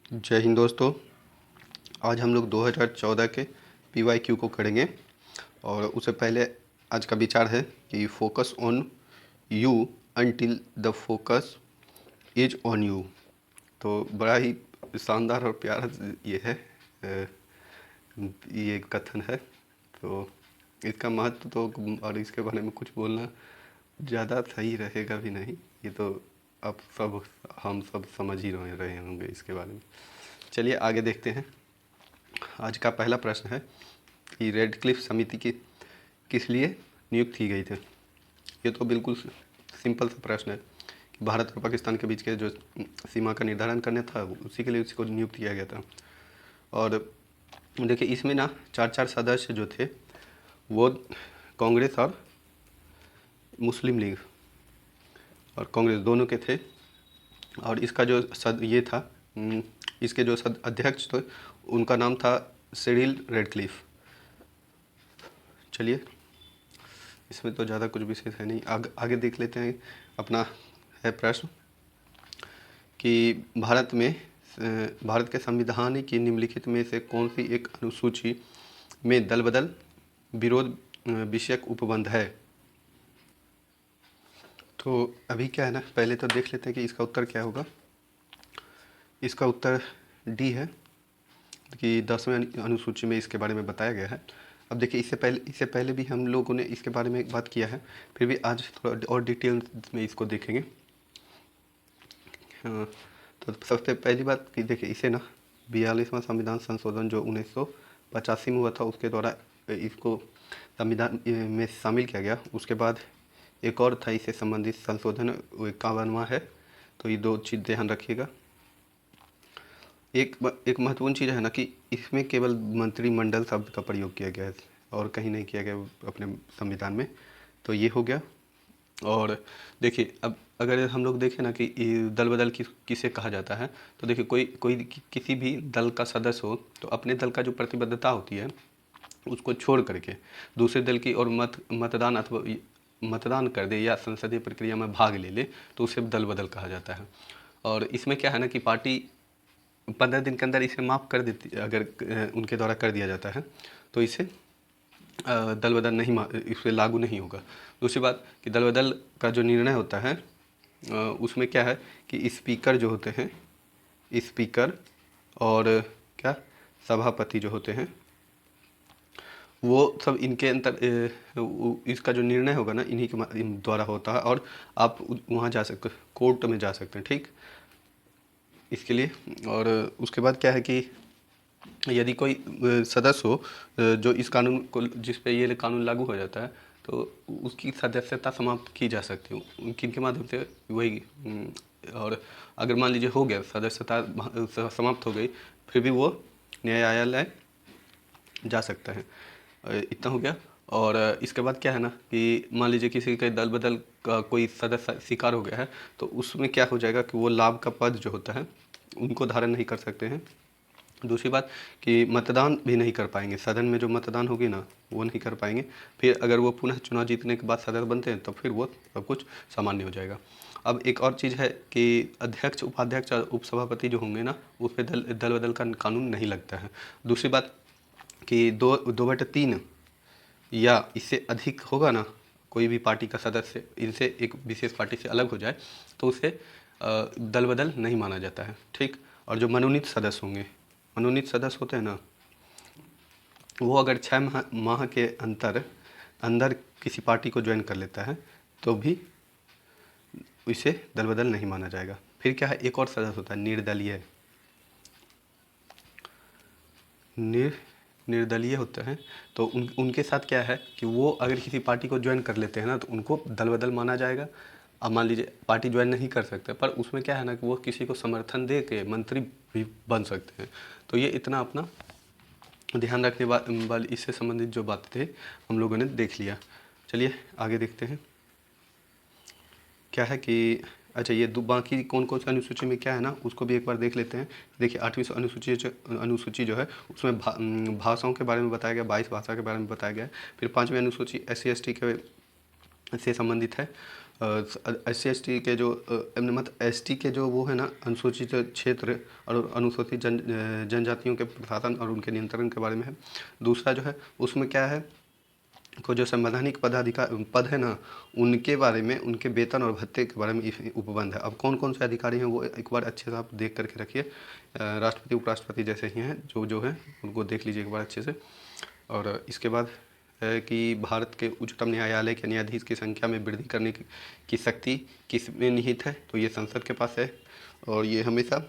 जय हिंद दोस्तों। आज हम लोग 2014 के PYQ को करेंगे और उससे पहले आज का विचार है कि focus on you until the focus is on you. तो बड़ा ही शानदार और प्यारा ये है, ये कथन है। तो इसका महत्व तो और इसके बारे में कुछ बोलना ज़्यादा सही रहेगा भी नहीं। ये तो अब सब हम सब समझ ही रहे होंगे इसके बारे में। चलिए आगे देखते हैं। आज का पहला प्रश्न है कि रेडक्लिफ समिति की किस लिए नियुक्त की गई थी। ये तो बिल्कुल सिंपल सा प्रश्न है कि भारत और पाकिस्तान के बीच के जो सीमा का निर्धारण करना था उसी के लिए उसको नियुक्त किया गया था। और देखिए इसमें ना चार सदस्य जो थे वो कांग्रेस और मुस्लिम लीग और कांग्रेस दोनों के थे। और इसका जो ये था, इसके जो अध्यक्ष थे उनका नाम था सिरिल रेडक्लिफ। चलिए इसमें तो ज़्यादा कुछ विशेष है नहीं, आगे देख लेते हैं। अपना है प्रश्न कि भारत के संविधान की निम्नलिखित में से कौन सी एक अनुसूची में दल बदल विरोध विषयक उपबंध है। तो अभी क्या है ना, पहले तो देख लेते हैं कि इसका उत्तर क्या होगा। इसका उत्तर डी है कि 10वें अनुसूची में इसके बारे में बताया गया है। अब देखिए इससे पहले भी हम लोगों ने इसके बारे में बात किया है, फिर भी आज थोड़ा और डिटेल में इसको देखेंगे। हाँ, तो सबसे पहली बात कि देखिए इसे ना 42वां संविधान संशोधन जो 1985 में हुआ था उसके द्वारा इसको संविधान में शामिल किया गया। उसके बाद एक और था इससे संबंधित संशोधन 51वां है। तो ये दो चीज़ ध्यान रखिएगा। एक महत्वपूर्ण चीज़ है ना कि इसमें केवल मंत्रिमंडल शब्द का प्रयोग किया गया है और कहीं नहीं किया गया अपने संविधान में। तो ये हो गया। और देखिए अब अगर हम लोग देखें ना कि दल बदल किसे कहा जाता है, तो देखिए कोई किसी भी दल का सदस्य हो तो अपने दल का जो प्रतिबद्धता होती है उसको छोड़ करके दूसरे दल की और मतदान अथवा मतदान कर दे या संसदीय प्रक्रिया में भाग ले ले तो उसे दल बदल कहा जाता है। और इसमें क्या है ना कि पार्टी 15 दिन के अंदर इसे माफ़ कर देती, अगर उनके द्वारा कर दिया जाता है तो इसे दल बदल नहीं, इस पर लागू नहीं होगा। दूसरी बात कि दल बदल का जो निर्णय होता है उसमें क्या है कि स्पीकर जो होते हैं, स्पीकर और क्या सभापति जो होते हैं वो सब इनके अंतर इसका जो निर्णय होगा ना इन्हीं के द्वारा होता है। और आप वहाँ जा सकते, कोर्ट में जा सकते हैं, ठीक इसके लिए। और उसके बाद क्या है कि यदि कोई सदस्य हो जो इस कानून को, जिस पे ये कानून लागू हो जाता है, तो उसकी सदस्यता समाप्त की जा सकती है किनके माध्यम से, वही और अगर मान लीजिए हो गया सदस्यता समाप्त हो गई फिर भी वो न्यायालय जा सकता है। इतना हो गया। और इसके बाद क्या है ना कि मान लीजिए किसी के दल बदल का कोई सदस्य शिकार हो गया है तो उसमें क्या हो जाएगा कि वो लाभ का पद जो होता है उनको धारण नहीं कर सकते हैं। दूसरी बात कि मतदान भी नहीं कर पाएंगे, सदन में जो मतदान होगी ना वो नहीं कर पाएंगे। फिर अगर वो पुनः चुनाव जीतने के बाद सदस्य बनते हैं तो फिर वो सब कुछ सामान्य हो जाएगा। अब एक और चीज़ है कि अध्यक्ष उपाध्यक्ष और उपसभापति जो होंगे ना उस पर दल बदल का कानून नहीं लगता है। दूसरी बात कि 2/3 या इससे अधिक होगा ना, कोई भी पार्टी का सदस्य इनसे एक विशेष पार्टी से अलग हो जाए तो उसे दल बदल नहीं माना जाता है, ठीक। और जो मनोनीत सदस्य होंगे, मनोनीत सदस्य होते हैं ना, वो अगर 6 माह के अंदर किसी पार्टी को ज्वाइन कर लेता है तो भी इसे दल बदल नहीं माना जाएगा। फिर क्या है, एक और सदस्य होता है निर्दलीय। निर्दलीय होते हैं तो उनके साथ क्या है कि वो अगर किसी पार्टी को ज्वाइन कर लेते हैं ना तो उनको दल बदल माना जाएगा। अब मान लीजिए पार्टी ज्वाइन नहीं कर सकते पर उसमें क्या है ना कि वो किसी को समर्थन दे के मंत्री भी बन सकते हैं। तो ये इतना अपना ध्यान रखने वाली इससे संबंधित जो बातें थे हम लोगों ने देख लिया। चलिए आगे देखते हैं। क्या है कि अच्छा ये बाकी कौन कौन सी अनुसूची में क्या है ना उसको भी एक बार देख लेते हैं। देखिए 8वीं अनुसूची जो है उसमें भाषाओं के बारे में बताया गया, 22 भाषा के बारे में बताया गया है। फिर 5वीं अनुसूची SC ST के से संबंधित है। SC ST के जो मतलब ST के जो वो है ना, अनुसूचित क्षेत्र और अनुसूचित जनजातियों के प्रशासन और उनके नियंत्रण के बारे में है। दूसरा जो है उसमें क्या है, को जो संवैधानिक पद है ना, उनके बारे में, उनके वेतन और भत्ते के बारे में इसमें उपबंध है। अब कौन कौन से अधिकारी हैं वो एक बार अच्छे से आप देख करके रखिए। राष्ट्रपति उपराष्ट्रपति जैसे ही हैं जो जो हैं उनको देख लीजिए एक बार अच्छे से। और इसके बाद है कि भारत के उच्चतम न्यायालय के न्यायाधीश की संख्या में वृद्धि करने की शक्ति किस में निहित है, तो ये संसद के पास है। और ये हमेशा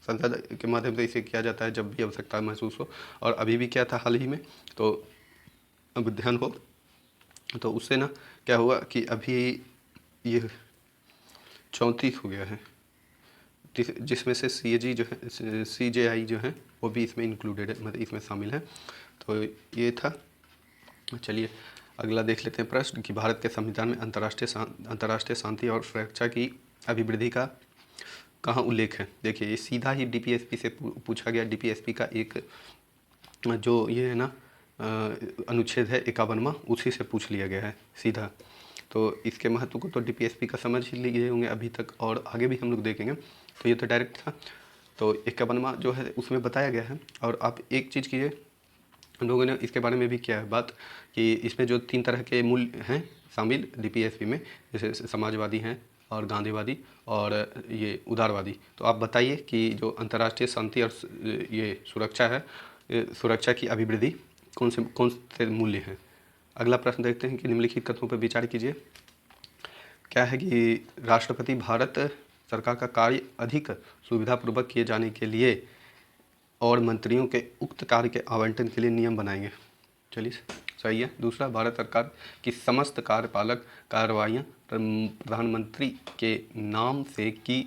संसद के माध्यम से इसे किया जाता है जब भी आवश्यकता महसूस हो। और अभी भी क्या था हाल ही में, तो अब ध्यान हो तो उससे ना क्या हुआ कि अभी ये 34 हो गया है, जिसमें से CAG जो है, CJI जो है वो भी इसमें इंक्लूडेड है, मतलब इसमें शामिल है। तो ये था। चलिए अगला देख लेते हैं प्रश्न कि भारत के संविधान में अंतर्राष्ट्रीय शांति और सुरक्षा की अभिवृद्धि का कहाँ उल्लेख है। देखिए ये सीधा ही DPSP से पूछा गया। DPSP का एक जो ये है ना अनुच्छेद है 51वां, उसी से पूछ लिया गया है सीधा। तो इसके महत्व को तो DPSP का समझ ही लिए होंगे अभी तक, और आगे भी हम लोग देखेंगे। तो ये तो डायरेक्ट था। तो 51वां जो है उसमें बताया गया है। और आप एक चीज़ कीजिए, हम लोगों ने इसके बारे में भी किया है बात कि इसमें जो 3 तरह के मूल्य हैं शामिल DPSP में, जैसे समाजवादी हैं और गांधीवादी और ये उदारवादी। तो आप बताइए कि जो अंतर्राष्ट्रीय शांति और ये सुरक्षा है, सुरक्षा की अभिवृद्धि कौन से मूल्य हैं। अगला प्रश्न देखते हैं कि निम्नलिखित तत्वों पर विचार कीजिए। क्या है कि राष्ट्रपति भारत सरकार का कार्य अधिक सुविधापूर्वक किए जाने के लिए और मंत्रियों के उक्त कार्य के आवंटन के लिए नियम बनाएंगे। चलिए सही है। दूसरा, भारत सरकार की समस्त कार्यपालक कार्रवाइयाँ प्रधानमंत्री के नाम से की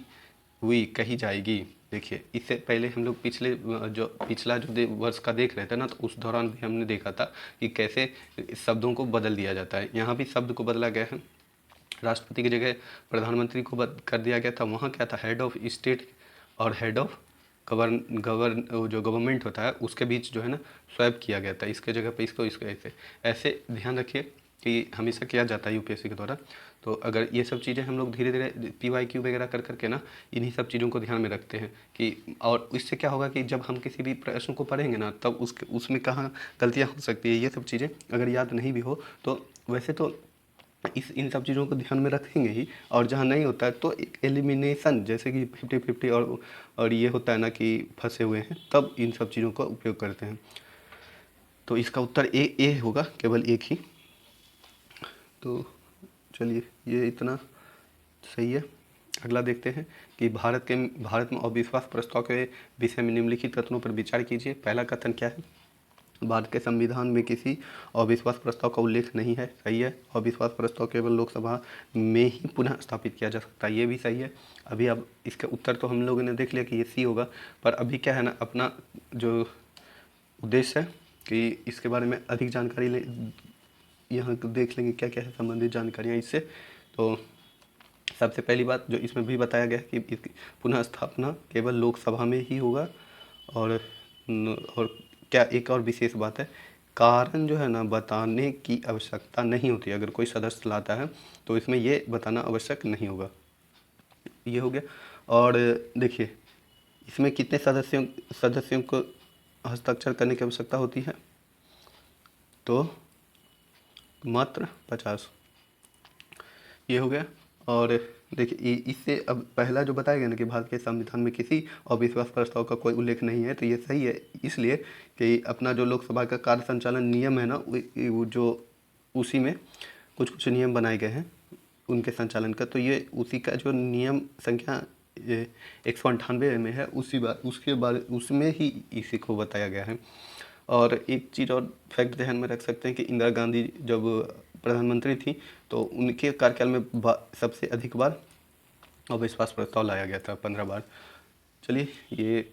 हुई कही जाएगी। देखिए इससे पहले हम लोग पिछला जो वर्ष का देख रहे थे ना, तो उस दौरान भी हमने देखा था कि कैसे शब्दों को बदल दिया जाता है। यहाँ भी शब्द को बदला गया है, राष्ट्रपति की जगह प्रधानमंत्री को कर दिया गया था। वहाँ क्या था, हेड ऑफ स्टेट और हेड ऑफ जो गवर्नमेंट होता है उसके बीच जो है ना स्वैप किया गया था, इसके जगह पे इसको ऐसे ध्यान रखिए कि हमेशा किया जाता है UPSC के द्वारा। तो अगर ये सब चीज़ें हम लोग धीरे धीरे PYQ वगैरह कर करके ना इन्हीं सब चीज़ों को ध्यान में रखते हैं कि, और इससे क्या होगा कि जब हम किसी भी प्रश्न को पढ़ेंगे ना, तब उसमें कहाँ गलतियाँ हो सकती है, ये सब चीज़ें अगर याद नहीं भी हो तो वैसे तो इन सब चीज़ों को ध्यान में रखेंगे ही। और जहाँ नहीं होता है तो एक एलिमिनेशन, जैसे कि 50-50 और ये होता है ना कि फंसे हुए हैं, तब इन सब चीज़ों का उपयोग करते हैं। तो इसका उत्तर ए होगा, केवल एक ही। तो चलिए ये इतना सही है। अगला देखते हैं कि भारत में अविश्वास प्रस्ताव के विषय में निम्नलिखित कथनों पर विचार कीजिए। पहला कथन क्या है, भारत के संविधान में किसी अविश्वास प्रस्ताव का उल्लेख नहीं है। सही है। अविश्वास प्रस्ताव केवल लोकसभा में ही पुनः स्थापित किया जा सकता है, ये भी सही है। अभी अब इसका उत्तर तो हम लोगों ने देख लिया कि ये सी होगा, पर अभी क्या है ना, अपना जो उद्देश्य है कि इसके बारे में अधिक जानकारी यहाँ देख लेंगे क्या क्या है संबंधित जानकारियाँ इससे। तो सबसे पहली बात जो इसमें भी बताया गया है कि इसकी पुनः स्थापना केवल लोकसभा में ही होगा। और क्या एक और विशेष बात है, कारण जो है ना बताने की आवश्यकता नहीं होती। अगर कोई सदस्य लाता है तो इसमें ये बताना आवश्यक नहीं होगा। ये हो गया। और देखिए इसमें कितने सदस्यों को हस्ताक्षर करने की आवश्यकता होती है, तो मात्र 50। ये हो गया। और देखिए इससे अब पहला जो बताया गया ना कि भारत के संविधान में किसी अविश्वास प्रस्ताव का कोई उल्लेख नहीं है, तो ये सही है, इसलिए कि अपना जो लोकसभा का कार्य संचालन नियम है ना, वो जो उसी में कुछ कुछ नियम बनाए गए हैं उनके संचालन का। तो ये उसी का जो नियम संख्या 198 में है, उसमें ही इसी को बताया गया है। और एक चीज़ और फैक्ट ध्यान में रख सकते हैं कि इंदिरा गांधी जब प्रधानमंत्री थी तो उनके कार्यकाल में सबसे अधिक बार अविश्वास प्रस्ताव लाया गया था, 15 बार। चलिए ये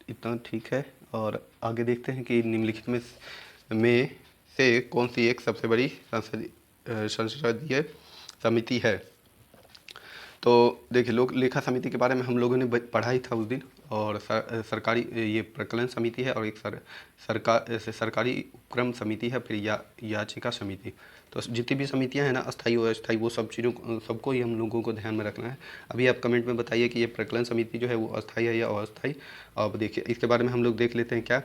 इतना ठीक है। और आगे देखते हैं कि निम्नलिखित में से कौन सी एक सबसे बड़ी संसदीय समिति है। तो देखिए लोक लेखा समिति के बारे में हम लोगों ने पढ़ा ही था उस दिन, और सरकारी ये प्रकलन समिति है, और एक सरकारी उपक्रम समिति है, फिर याचिका समिति। तो जितनी भी समितियां हैं ना, अस्थायी और अस्थायी, वो सब चीज़ों सबको ही हम लोगों को ध्यान में रखना है। अभी आप कमेंट में बताइए कि ये प्रकलन समिति जो है वो अस्थायी है या अस्थायी। अब देखिए इसके बारे में हम लोग देख लेते हैं। क्या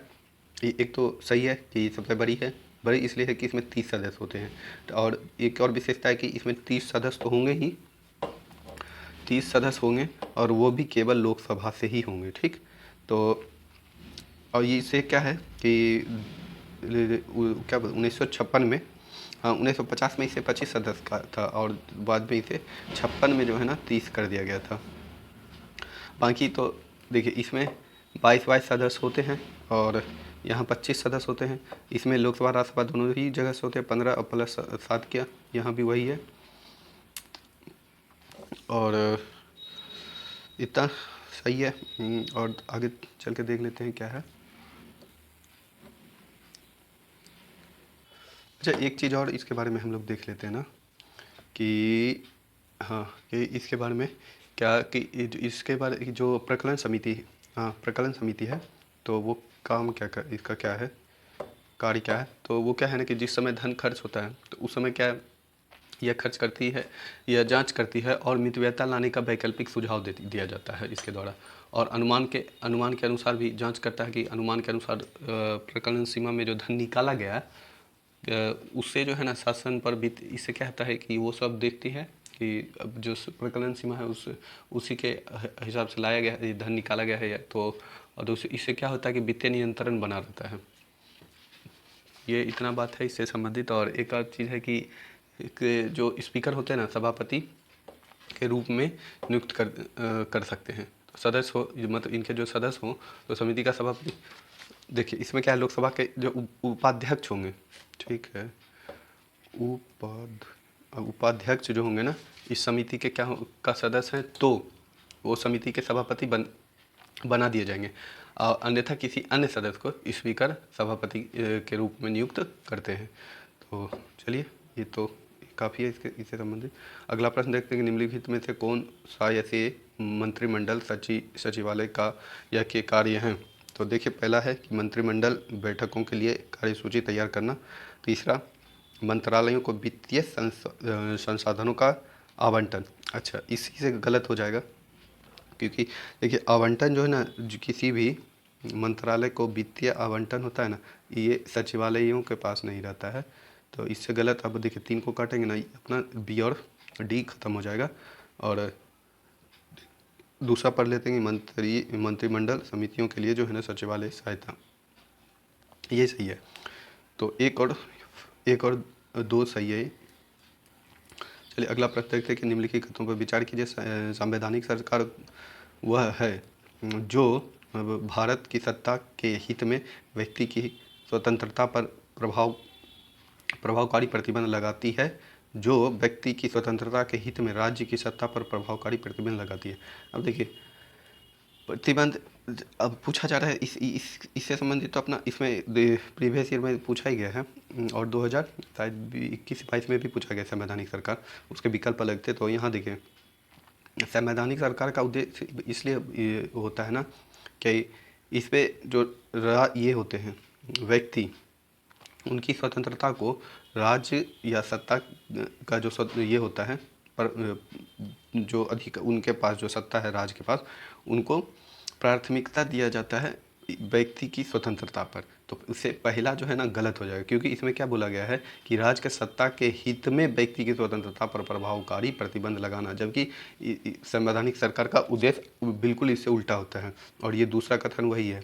एक तो सही है कि सबसे बड़ी है, बड़ी इसलिए है कि इसमें 30 सदस्य होते हैं, और एक और विशेषता है कि इसमें 30 सदस्य तो होंगे ही, 30 सदस्य होंगे, और वो भी केवल लोकसभा से ही होंगे। ठीक, तो और ये इससे क्या है कि क्या 1956 में, हाँ 1950 में इसे 25 सदस्य का था, और बाद में इसे 56 में जो है ना 30 कर दिया गया था। बाकी तो देखिए इसमें 22 सदस्य होते हैं, और यहाँ 25 सदस्य होते हैं। इसमें लोकसभा राज्यसभा दोनों ही जगह से होते हैं, 15 और प्लस 7 क्या, यहाँ भी वही है। और इतना सही है। और आगे चल के देख लेते हैं क्या है। अच्छा, एक चीज़ और इसके बारे में हम लोग देख लेते हैं ना कि हाँ, कि इसके बारे में क्या कि इसके बारे की जो प्रकलन समिति, हाँ प्रकलन समिति है, तो वो काम क्या कर, इसका क्या है, कार्य क्या है। तो वो क्या है ना कि जिस समय धन खर्च होता है तो उस समय क्या यह खर्च करती है, यह जांच करती है, और मितव्ययता लाने का वैकल्पिक सुझाव दिया जाता है इसके द्वारा। और अनुमान के अनुसार भी जांच करता है कि अनुमान के अनुसार प्रकलन सीमा में जो धन निकाला गया उससे जो है ना शासन पर भी इससे क्या होता है कि वो सब देखती है कि अब जो प्रकलन सीमा है उसी के हिसाब से लाया गया है, धन निकाला गया है। तो और इससे क्या होता है कि वित्तीय नियंत्रण बना रहता है। ये इतना बात है इससे संबंधित। और एक और चीज़ है कि जो स्पीकर होते हैं ना, सभापति के रूप में नियुक्त कर सकते हैं। तो सदस्य हो, मतलब इनके जो सदस्य हों तो समिति का सभापति, देखिए इसमें क्या है, लोकसभा के जो उपाध्यक्ष होंगे, ठीक है, उपाध्यक्ष जो होंगे ना इस समिति के का सदस्य हैं, तो वो समिति के सभापति बना दिए जाएंगे। अन्यथा किसी अन्य सदस्य को स्पीकर सभापति के रूप में नियुक्त करते हैं। तो चलिए, ये तो काफ़ी है इससे संबंधित। अगला प्रश्न देखते हैं कि निम्नलिखित में से कौन सा ऐसे मंत्रिमंडल सचिवालय का या के कार्य हैं। तो देखिए पहला है कि मंत्रिमंडल बैठकों के लिए कार्यसूची तैयार करना। तीसरा, मंत्रालयों को वित्तीय संसाधनों का आवंटन। अच्छा, इसी से गलत हो जाएगा, क्योंकि देखिए आवंटन जो है ना, किसी भी मंत्रालय को वित्तीय आवंटन होता है ना, ये सचिवालयों के पास नहीं रहता है। तो इससे गलत। अब देखिए 3 को काटेंगे ना, अपना बी और डी खत्म हो जाएगा। और दूसरा पढ़ लेते हैं कि मंत्रिमंडल समितियों के लिए जो है ना सचिवालय सहायता, ये सही है। तो एक और 2 सही है। चलिए अगला प्रश्न देखते हैं कि निम्नलिखित कथनों पर विचार कीजिए। संवैधानिक सरकार वह है जो भारत की सत्ता के हित में व्यक्ति की स्वतंत्रता पर प्रभावकारी प्रतिबंध लगाती है, जो व्यक्ति की स्वतंत्रता के हित में राज्य की सत्ता पर प्रभावकारी प्रतिबंध लगाती है। अब देखिए प्रतिबंध अब पूछा जा रहा है इससे संबंधित, तो अपना इसमें प्रीवियस ईयर में पूछा ही गया है, और 2000 शायद 21-22 में भी पूछा गया संवैधानिक सरकार, उसके विकल्प अलग थे। तो यहाँ देखिए संवैधानिक सरकार का उद्देश्य इसलिए होता है ना कि इस पे जो ये होते हैं व्यक्ति, उनकी स्वतंत्रता को राज्य या सत्ता का जो ये होता है, पर जो अधिक उनके पास जो सत्ता है राज्य के पास, उनको प्राथमिकता दिया जाता है व्यक्ति की स्वतंत्रता पर। तो उससे पहला जो है ना गलत हो जाएगा, क्योंकि इसमें क्या बोला गया है कि राज्य के सत्ता के हित में व्यक्ति की स्वतंत्रता पर प्रभावकारी प्रतिबंध लगाना, जबकि संवैधानिक सरकार का उद्देश्य बिल्कुल इससे उल्टा होता है। और ये दूसरा कथन वही है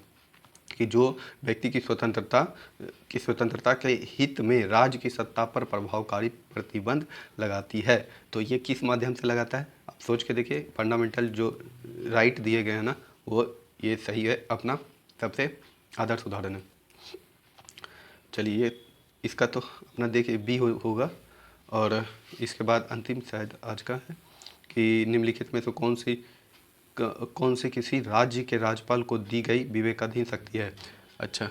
कि जो व्यक्ति की स्वतंत्रता के हित में राज्य की सत्ता पर प्रभावकारी प्रतिबंध लगाती है। तो ये किस माध्यम से लगाता है, आप सोच के देखिए। फंडामेंटल जो राइट दिए गए हैं ना, वो ये सही है, अपना सबसे आदर्श उदाहरण है। चलिए इसका तो अपना देखिए बी होगा। और इसके बाद अंतिम शायद आज का है कि निम्नलिखित में से कौन सी किसी राज्य के राज्यपाल को दी गई विवेकाधीन शक्ति है। अच्छा,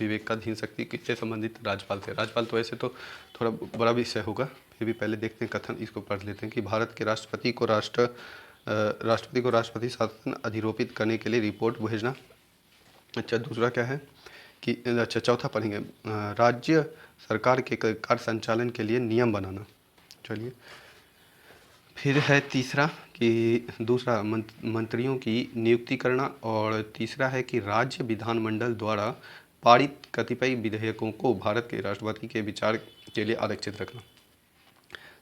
विवेकाधीन शक्ति किससे संबंधित, राज्यपाल से। राज्यपाल तो ऐसे तो थोड़ा बड़ा विषय होगा, फिर भी पहले देखते हैं कथन, इसको पढ़ लेते हैं कि भारत के राष्ट्रपति को राष्ट्रपति को राष्ट्रपति शासन अधिरोपित करने के लिए रिपोर्ट भेजना। अच्छा, दूसरा क्या है कि अच्छा चौथा पढ़ेंगे, राज्य सरकार के कार्य संचालन के लिए नियम बनाना। चलिए, फिर है तीसरा कि दूसरा मंत्रियों की नियुक्ति करना, और तीसरा है कि राज्य विधानमंडल द्वारा पारित कतिपय विधेयकों को भारत के राष्ट्रपति के विचार के लिए आरक्षित रखना।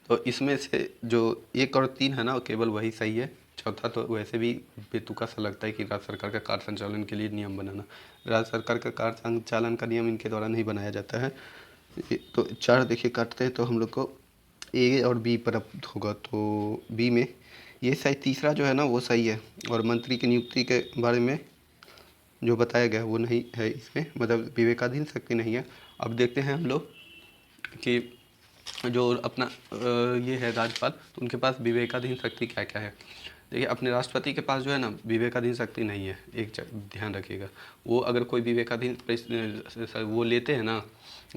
तो इसमें से जो 1 और 3 है ना, केवल वही सही है। चौथा तो वैसे भी बेतुका सा लगता है कि राज्य सरकार का कार्य संचालन के लिए नियम बनाना। राज्य सरकार का कार्य संचालन का नियम इनके द्वारा नहीं बनाया जाता है। तो 4 देखिए काटते हैं तो हम लोग को ए और बी प्राप्त होगा। तो बी में ये सही, तीसरा जो है ना वो सही है, और मंत्री की नियुक्ति के बारे में जो बताया गया वो नहीं है इसमें, मतलब विवेकाधीन शक्ति नहीं है। अब देखते हैं हम लोग कि जो अपना ये है राज्यपाल, तो उनके पास विवेकाधीन शक्ति क्या क्या है। देखिए, अपने राष्ट्रपति के पास जो है ना विवेकाधीन शक्ति नहीं है, एक ध्यान रखिएगा। वो अगर कोई विवेकाधीन वो लेते हैं ना,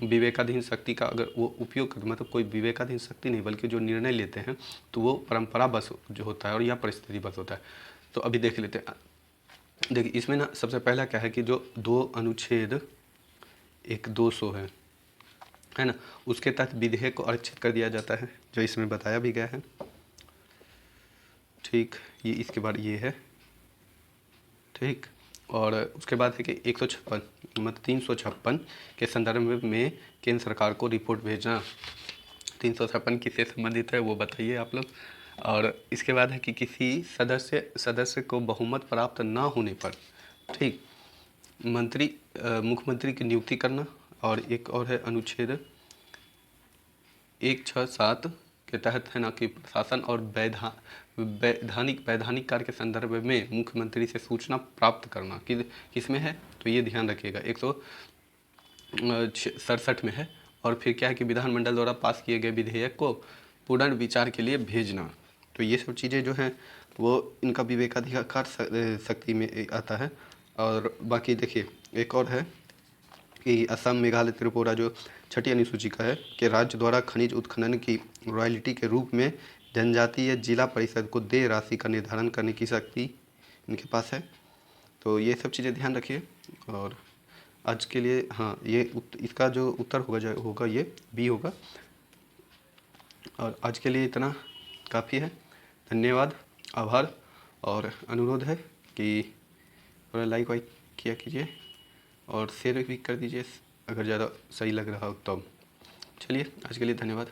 विवेकाधीन शक्ति का अगर वो उपयोग करते, मतलब कोई विवेकाधीन शक्ति नहीं बल्कि जो निर्णय लेते हैं तो वो परंपरा बस जो होता है और या परिस्थिति बस होता है। तो अभी देख लेते हैं। देखिए, इसमें ना सबसे पहला क्या है कि जो 2 अनुच्छेद 200 है ना, उसके तहत विधेयक को आरक्षित कर दिया जाता है, जो इसमें बताया भी गया है। ठीक, ये इसके बाद ये है। ठीक, और उसके बाद है कि 156 मतलब 356 के संदर्भ में केंद्र सरकार को रिपोर्ट भेजना। 356 किससे संबंधित है वो बताइए आप लोग। और इसके बाद है कि किसी सदस्य को बहुमत प्राप्त ना होने पर, ठीक, मुख्यमंत्री की नियुक्ति करना। और एक और है अनुच्छेद 167 के तहत है ना कि प्रशासन और वैधानिक कार्य के संदर्भ में मुख्यमंत्री से सूचना प्राप्त करना। किस में है तो ये ध्यान रखिएगा, 167 में है। और फिर क्या है कि विधानमंडल द्वारा पास किए गए विधेयक को पुनर्विचार के लिए भेजना। तो ये सब चीज़ें जो हैं वो इनका विवेकाधिकार शक्ति में आता है। और बाकी देखिए, एक और है कि असम, मेघालय, त्रिपुरा जो छठी अनुसूची का है कि राज्य द्वारा खनिज उत्खनन की रॉयल्टी के रूप में जनजातीय या जिला परिषद को देय राशि का निर्धारण करने की शक्ति इनके पास है। तो ये सब चीज़ें ध्यान रखिए। और आज के लिए हाँ, ये इसका जो उत्तर होगा ये बी होगा। और आज के लिए इतना काफ़ी है। धन्यवाद, आभार, और अनुरोध है कि थोड़ा लाइक वाइक किया कीजिए और शेयर भी कर दीजिए अगर ज़्यादा सही लग रहा हो तो। चलिए, आज के लिए धन्यवाद।